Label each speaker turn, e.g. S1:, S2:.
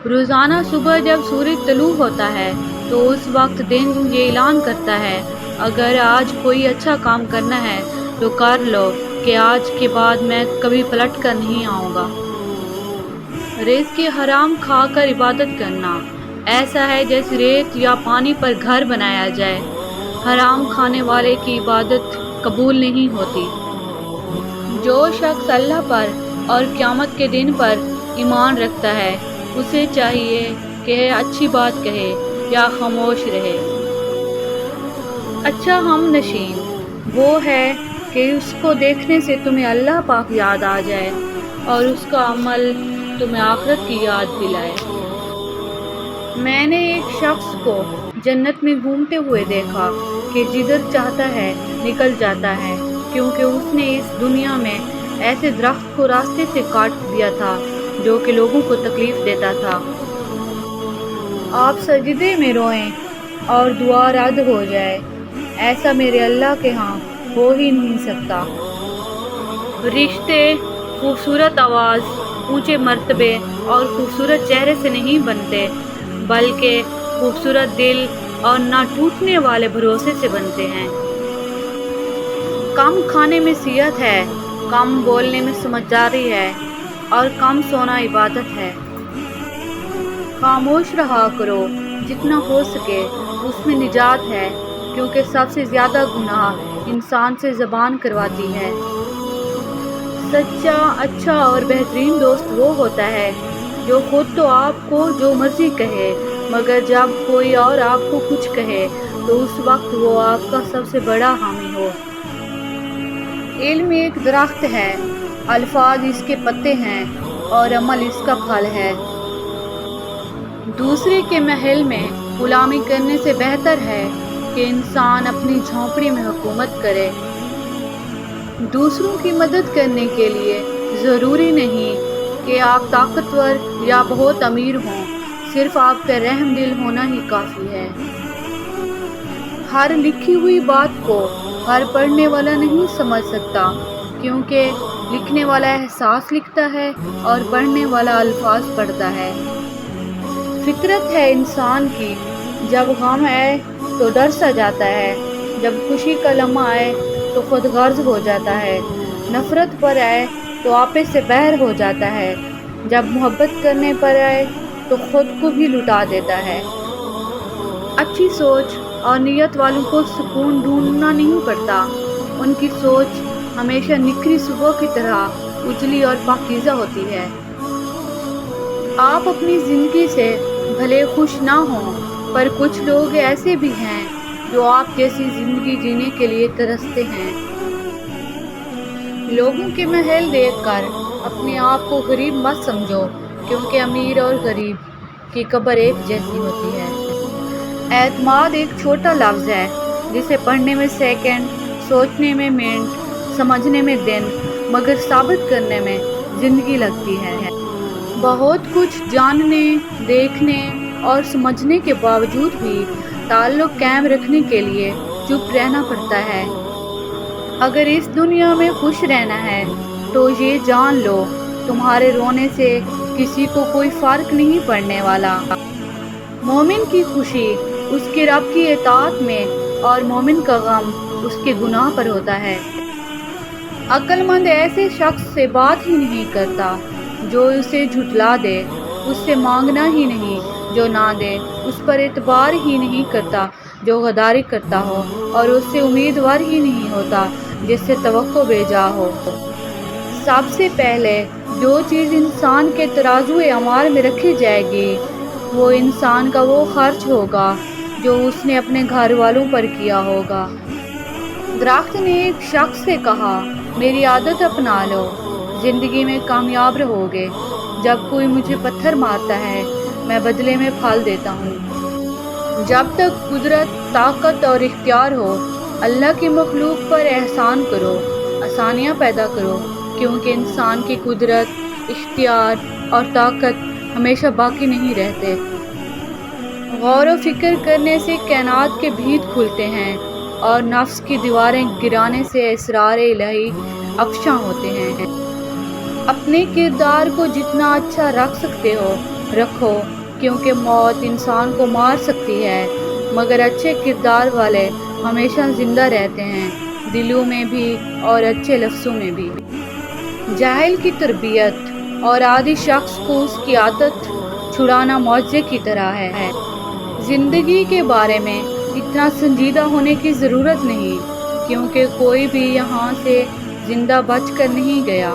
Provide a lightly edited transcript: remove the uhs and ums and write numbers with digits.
S1: روزانہ صبح جب سورج طلوع ہوتا ہے تو اس وقت دن یہ اعلان کرتا ہے، اگر آج کوئی اچھا کام کرنا ہے تو کر لو، کہ آج کے بعد میں کبھی پلٹ کر نہیں آؤں گا۔ رزق کے حرام کھا کر عبادت کرنا ایسا ہے جیسے ریت یا پانی پر گھر بنایا جائے۔ حرام کھانے والے کی عبادت قبول نہیں ہوتی۔ جو شخص اللہ پر اور قیامت کے دن پر ایمان رکھتا ہے اسے چاہیے کہ اچھی بات کہے یا خاموش رہے۔ اچھا ہم نشین وہ ہے کہ اس کو دیکھنے سے تمہیں اللہ پاک یاد آ جائے اور اس کا عمل تمہیں آخرت کی یاد دلائے۔ میں نے ایک شخص کو جنت میں گھومتے ہوئے دیکھا کہ جدھر چاہتا ہے نکل جاتا ہے، کیونکہ اس نے اس دنیا میں ایسے درخت کو راستے سے کاٹ دیا تھا جو کہ لوگوں کو تکلیف دیتا تھا۔ آپ سجدے میں روئیں اور دعا رد ہو جائے، ایسا میرے اللہ کے ہاں ہو ہی نہیں سکتا۔ رشتے خوبصورت آواز، اونچے مرتبے اور خوبصورت چہرے سے نہیں بنتے، بلکہ خوبصورت دل اور نہ ٹوٹنے والے بھروسے سے بنتے ہیں۔ کم کھانے میں صحت ہے، کم بولنے میں سمجھداری ہے اور کم سونا عبادت ہے۔ خاموش رہا کرو جتنا ہو سکے، اس میں نجات ہے، کیونکہ سب سے زیادہ گناہ انسان سے زبان کرواتی ہے۔ سچا، اچھا اور بہترین دوست وہ ہوتا ہے جو خود تو آپ کو جو مرضی کہے، مگر جب کوئی اور آپ کو کچھ کہے تو اس وقت وہ آپ کا سب سے بڑا حامی ہو۔ علم ایک درخت ہے، الفاظ اس کے پتے ہیں اور عمل اس کا پھل ہے۔ دوسرے کے محل میں غلامی کرنے سے بہتر ہے کہ انسان اپنی جھونپڑی میں حکومت کرے۔ دوسروں کی مدد کرنے کے لیے ضروری نہیں کہ آپ طاقتور یا بہت امیر ہوں، صرف آپ کا رحم دل ہونا ہی کافی ہے۔ ہر لکھی ہوئی بات کو ہر پڑھنے والا نہیں سمجھ سکتا، کیونکہ لکھنے والا احساس لکھتا ہے اور پڑھنے والا الفاظ پڑھتا ہے۔ فطرت ہے انسان کی، جب غم آئے تو ڈر سا جاتا ہے، جب خوشی کا لمحہ آئے تو خود غرض ہو جاتا ہے، نفرت پر آئے تو آپے سے بحر ہو جاتا ہے، جب محبت کرنے پر آئے تو خود کو بھی لٹا دیتا ہے۔ اچھی سوچ اور نیت والوں کو سکون ڈھونڈنا نہیں پڑتا، ان کی سوچ ہمیشہ نکھری صبح کی طرح اجلی اور پاکیزہ ہوتی ہے۔ آپ اپنی زندگی سے بھلے خوش نہ ہوں، پر کچھ لوگ ایسے بھی ہیں جو آپ جیسی زندگی جینے کے لیے ترستے ہیں۔ لوگوں کے محل دیکھ کر اپنے آپ کو غریب مت سمجھو، کیونکہ امیر اور غریب کی قبر ایک جیسی ہوتی ہے۔ اعتماد ایک چھوٹا لفظ ہے جسے پڑھنے میں سیکنڈ، سوچنے میں منٹ، سمجھنے میں دن، مگر ثابت کرنے میں زندگی لگتی ہے۔ بہت کچھ جاننے، دیکھنے اور سمجھنے کے باوجود بھی تعلق قائم رکھنے کے لیے چپ رہنا پڑتا ہے۔ اگر اس دنیا میں خوش رہنا ہے تو یہ جان لو، تمہارے رونے سے کسی کو کوئی فرق نہیں پڑنے والا۔ مومن کی خوشی اس کے رب کی اطاعت میں اور مومن کا غم اس کے گناہ پر ہوتا ہے۔ عقل مند ایسے شخص سے بات ہی نہیں کرتا جو اسے جھٹلا دے، اس سے مانگنا ہی نہیں جو نہ دے، اس پر اعتبار ہی نہیں کرتا جو غداری کرتا ہو، اور اس سے امیدوار ہی نہیں ہوتا جس سے توقع بے جا ہو۔ سب سے پہلے جو چیز انسان کے ترازوئے اعمال میں رکھی جائے گی وہ انسان کا وہ خرچ ہوگا جو اس نے اپنے گھر والوں پر کیا ہوگا۔ درخت نے ایک شخص سے کہا، میری عادت اپنا لو، زندگی میں کامیاب رہو گے۔ جب کوئی مجھے پتھر مارتا ہے میں بدلے میں پھل دیتا ہوں۔ جب تک قدرت، طاقت اور اختیار ہو، اللہ کی مخلوق پر احسان کرو، آسانیاں پیدا کرو، کیونکہ انسان کی قدرت، اختیار اور طاقت ہمیشہ باقی نہیں رہتے۔ غور و فکر کرنے سے کائنات کے بھید کھلتے ہیں اور نفس کی دیواریں گرانے سے اسرار الہی افشاں ہوتے ہیں۔ اپنے کردار کو جتنا اچھا رکھ سکتے ہو رکھو کیونکہ موت انسان کو مار سکتی ہے مگر اچھے کردار والے ہمیشہ زندہ رہتے ہیں، دلوں میں بھی اور اچھے لفظوں میں بھی۔ جاہل کی تربیت اور عادی شخص کو اس کی عادت چھڑانا معجزے کی طرح ہے۔ زندگی کے بارے میں اتنا سنجیدہ ہونے کی ضرورت نہیں، کیونکہ کوئی بھی یہاں سے زندہ بچ کر نہیں گیا۔